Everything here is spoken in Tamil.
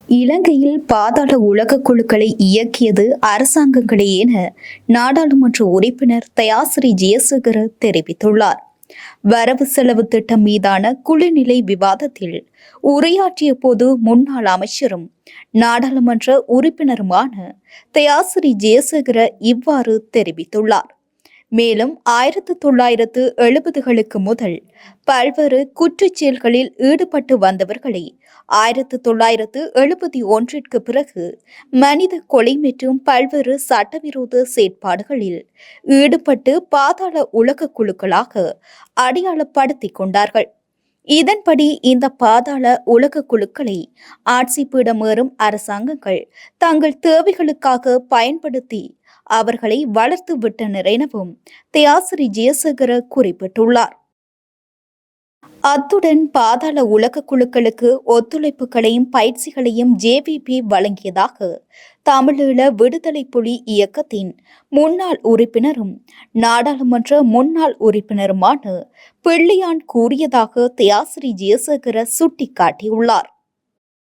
இலங்கையில் பாதாள உலக குழுக்களை இயக்கியது அரசாங்கங்களே என நாடாளுமன்ற உறுப்பினர் தயாசிறி ஜெயசேகர தெரிவித்துள்ளார். வரவு செலவு திட்டம் மீதான குழுநிலை விவாதத்தில் உரையாற்றிய போது முன்னாள் அமைச்சரும் நாடாளுமன்ற உறுப்பினருமான தயாசிறி ஜெயசேகர இவ்வாறு தெரிவித்துள்ளார். மேலும் 1970களுக்கு முதல் பல்வேறு குற்றச் செயல்களில் ஈடுபட்டு வந்தவர்களை 1971ற்கு பிறகு மனித கொலை மற்றும் பல்வேறு சட்டவிரோத செயற்பாடுகளில் ஈடுபட்டு பாதாள உலக குழுக்களாக அடையாளப்படுத்திக் கொண்டார்கள். இதன்படி இந்த பாதாள உலக குழுக்களை ஆட்சி பீடமேறும் அரசாங்கங்கள் தங்கள் தேவைகளுக்காக பயன்படுத்தி அவர்களை வளர்த்து விட்டனர் எனவும் தயாசிறி ஜெயசேகர குறிப்பிட்டுள்ளார். அத்துடன் பாதாள உலக குழுக்களுக்கு ஒத்துழைப்புகளையும் பயிற்சிகளையும் ஜேவிபி வழங்கியதாக தமிழீழ விடுதலை புலி இயக்கத்தின் முன்னாள் உறுப்பினரும் நாடாளுமன்ற முன்னாள் உறுப்பினருமான பிள்ளையான் கூறியதாக தயாசிறி ஜெயசேகர சுட்டிக்காட்டியுள்ளார்.